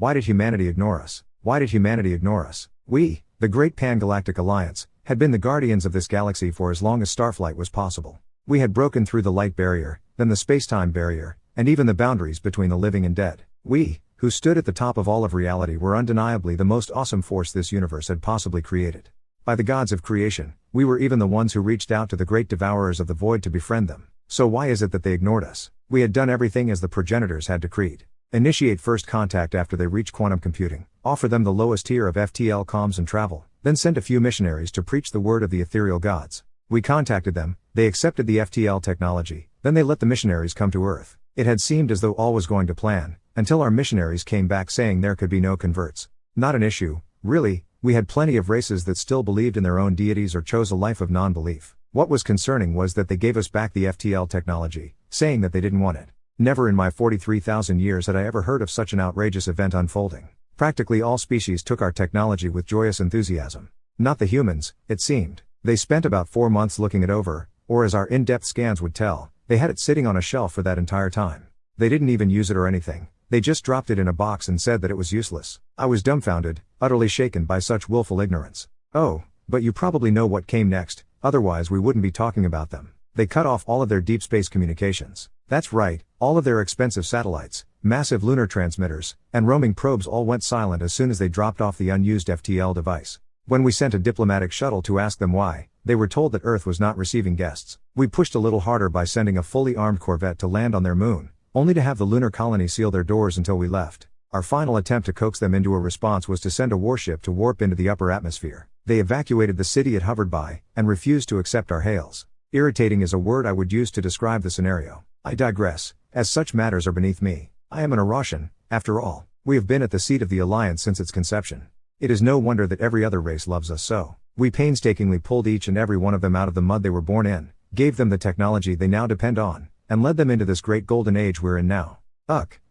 Why did humanity ignore us? Why did humanity ignore us? We, the Great Pan-Galactic Alliance, had been the guardians of this galaxy for as long as starflight was possible. We had broken through the light barrier, then the space-time barrier, and even the boundaries between the living and dead. We, who stood at the top of all of reality, were undeniably the most awesome force this universe had possibly created. By the gods of creation, we were even the ones who reached out to the great devourers of the void to befriend them. So why is it that they ignored us? We had done everything as the progenitors had decreed. Initiate first contact after they reach quantum computing, offer them the lowest tier of FTL comms and travel, then send a few missionaries to preach the word of the ethereal gods. We contacted them, they accepted the FTL technology, then they let the missionaries come to Earth. It had seemed as though all was going to plan, until our missionaries came back saying there could be no converts. Not an issue, really. We had plenty of races that still believed in their own deities or chose a life of non-belief. What was concerning was that they gave us back the FTL technology, saying that they didn't want it. Never in my 43,000 years had I ever heard of such an outrageous event unfolding. Practically all species took our technology with joyous enthusiasm. Not the humans, it seemed. They spent about 4 months looking it over, or as our in-depth scans would tell, they had it sitting on a shelf for that entire time. They didn't even use it or anything. They just dropped it in a box and said that it was useless. I was dumbfounded, utterly shaken by such willful ignorance. Oh, but you probably know what came next, otherwise we wouldn't be talking about them. They cut off all of their deep space communications. That's right, all of their expensive satellites, massive lunar transmitters, and roaming probes all went silent as soon as they dropped off the unused FTL device. When we sent a diplomatic shuttle to ask them why, they were told that Earth was not receiving guests. We pushed a little harder by sending a fully armed corvette to land on their moon, only to have the lunar colony seal their doors until we left. Our final attempt to coax them into a response was to send a warship to warp into the upper atmosphere. They evacuated the city it hovered by, and refused to accept our hails. Irritating is a word I would use to describe the scenario. I digress, as such matters are beneath me. I am an Aroshan, after all. We have been at the seat of the Alliance since its conception. It is no wonder that every other race loves us so. We painstakingly pulled each and every one of them out of the mud they were born in, gave them the technology they now depend on, and led them into this great golden age we're in now.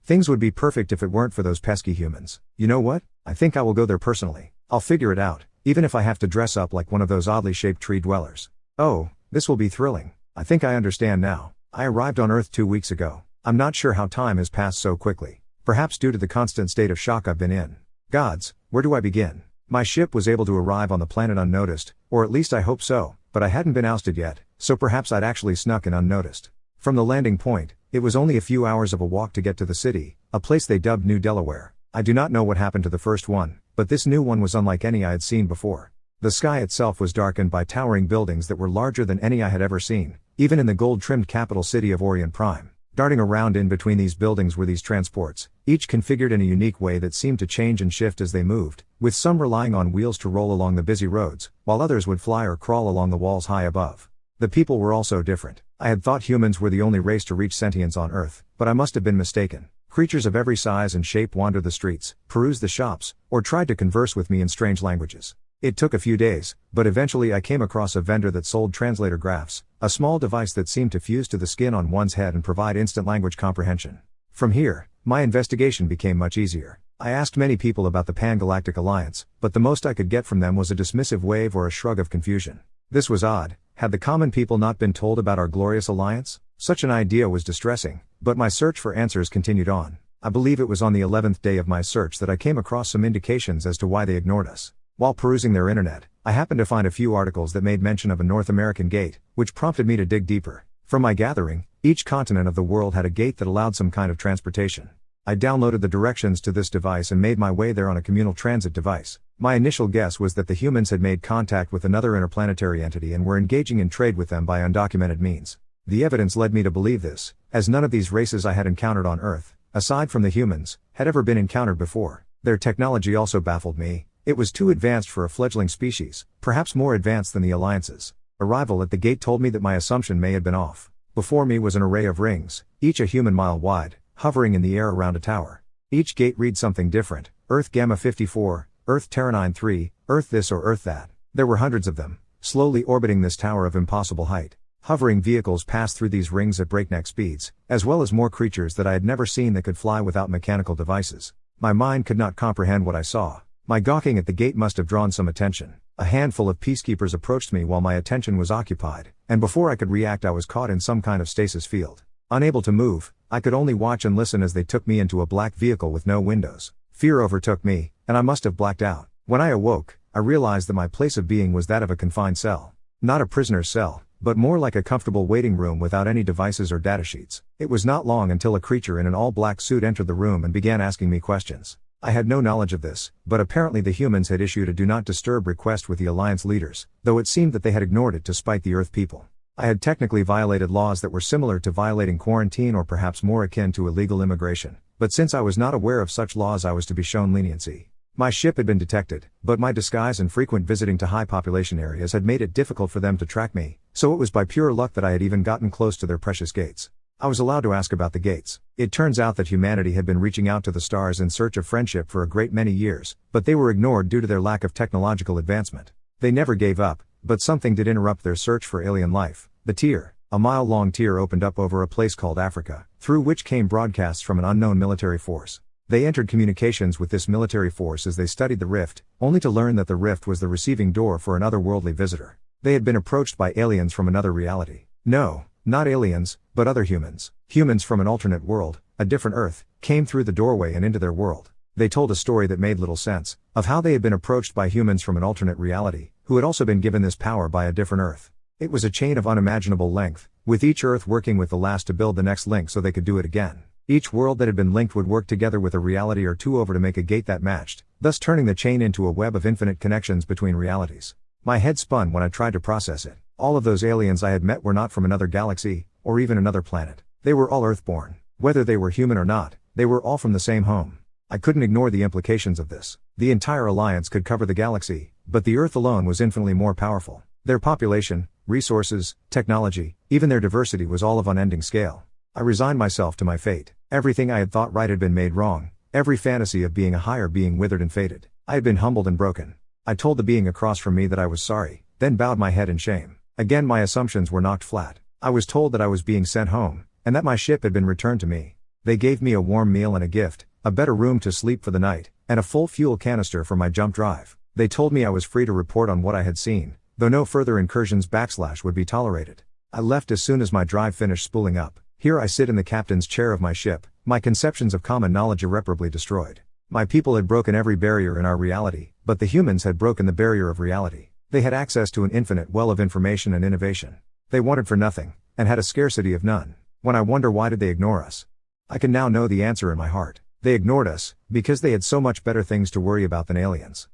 Things would be perfect if it weren't for those pesky humans. You know what? I think I will go there personally. I'll figure it out, even if I have to dress up like one of those oddly shaped tree dwellers. Oh, this will be thrilling. I think I understand now. I arrived on Earth 2 weeks ago. I'm not sure how time has passed so quickly. Perhaps due to the constant state of shock I've been in. Gods, where do I begin? My ship was able to arrive on the planet unnoticed, or at least I hope so, but I hadn't been ousted yet, so perhaps I'd actually snuck in unnoticed. From the landing point, it was only a few hours of a walk to get to the city, a place they dubbed New Delaware. I do not know what happened to the first one, but this new one was unlike any I had seen before. The sky itself was darkened by towering buildings that were larger than any I had ever seen, even in the gold-trimmed capital city of Orient Prime. Darting around in between these buildings were these transports, each configured in a unique way that seemed to change and shift as they moved, with some relying on wheels to roll along the busy roads, while others would fly or crawl along the walls high above. The people were also different. I had thought humans were the only race to reach sentience on Earth, but I must have been mistaken. Creatures of every size and shape wandered the streets, perused the shops, or tried to converse with me in strange languages. It took a few days, but eventually I came across a vendor that sold translator graphs, a small device that seemed to fuse to the skin on one's head and provide instant language comprehension. From here, my investigation became much easier. I asked many people about the Pan-Galactic Alliance, but the most I could get from them was a dismissive wave or a shrug of confusion. This was odd. Had the common people not been told about our glorious alliance? Such an idea was distressing, but my search for answers continued on. I believe it was on the 11th day of my search that I came across some indications as to why they ignored us. While perusing their internet, I happened to find a few articles that made mention of a North American gate, which prompted me to dig deeper. From my gathering, each continent of the world had a gate that allowed some kind of transportation. I downloaded the directions to this device and made my way there on a communal transit device. My initial guess was that the humans had made contact with another interplanetary entity and were engaging in trade with them by undocumented means. The evidence led me to believe this, as none of these races I had encountered on Earth, aside from the humans, had ever been encountered before. Their technology also baffled me. It was too advanced for a fledgling species, perhaps more advanced than the Alliance's. Arrival at the gate told me that my assumption may have been off. Before me was an array of rings, each a human mile wide, hovering in the air around a tower. Each gate read something different: Earth Gamma 54, Earth Terranine 3, Earth this or Earth that. There were hundreds of them, slowly orbiting this tower of impossible height. Hovering vehicles passed through these rings at breakneck speeds, as well as more creatures that I had never seen that could fly without mechanical devices. My mind could not comprehend what I saw. My gawking at the gate must have drawn some attention. A handful of peacekeepers approached me while my attention was occupied, and before I could react I was caught in some kind of stasis field. Unable to move, I could only watch and listen as they took me into a black vehicle with no windows. Fear overtook me, and I must have blacked out. When I awoke, I realized that my place of being was that of a confined cell. Not a prisoner's cell, but more like a comfortable waiting room without any devices or datasheets. It was not long until a creature in an all-black suit entered the room and began asking me questions. I had no knowledge of this, but apparently the humans had issued a do not disturb request with the Alliance leaders, though it seemed that they had ignored it to spite the Earth people. I had technically violated laws that were similar to violating quarantine or perhaps more akin to illegal immigration, but since I was not aware of such laws I was to be shown leniency. My ship had been detected, but my disguise and frequent visiting to high population areas had made it difficult for them to track me, so it was by pure luck that I had even gotten close to their precious gates. I was allowed to ask about the gates. It turns out that humanity had been reaching out to the stars in search of friendship for a great many years, but they were ignored due to their lack of technological advancement. They never gave up, but something did interrupt their search for alien life. The tier, a mile-long tier opened up over a place called Africa, through which came broadcasts from an unknown military force. They entered communications with this military force as they studied the rift, only to learn that the rift was the receiving door for an otherworldly visitor. They had been approached by aliens from another reality. No, not aliens, but other humans. Humans from an alternate world, a different Earth, came through the doorway and into their world. They told a story that made little sense, of how they had been approached by humans from an alternate reality, who had also been given this power by a different Earth. It was a chain of unimaginable length, with each Earth working with the last to build the next link so they could do it again. Each world that had been linked would work together with a reality or two over to make a gate that matched, thus turning the chain into a web of infinite connections between realities. My head spun when I tried to process it. All of those aliens I had met were not from another galaxy, or even another planet. They were all Earthborn. Whether they were human or not, they were all from the same home. I couldn't ignore the implications of this. The entire alliance could cover the galaxy, but the Earth alone was infinitely more powerful. Their population, resources, technology, even their diversity was all of unending scale. I resigned myself to my fate. Everything I had thought right had been made wrong. Every fantasy of being a higher being withered and faded. I had been humbled and broken. I told the being across from me that I was sorry, then bowed my head in shame. Again my assumptions were knocked flat. I was told that I was being sent home, and that my ship had been returned to me. They gave me a warm meal and a gift, a better room to sleep for the night, and a full fuel canister for my jump drive. They told me I was free to report on what I had seen, though no further incursions / would be tolerated. I left as soon as my drive finished spooling up. Here I sit in the captain's chair of my ship, my conceptions of common knowledge irreparably destroyed. My people had broken every barrier in our reality, but the humans had broken the barrier of reality. They had access to an infinite well of information and innovation. They wanted for nothing, and had a scarcity of none. When I wonder why did they ignore us? I can now know the answer in my heart. They ignored us, because they had so much better things to worry about than aliens.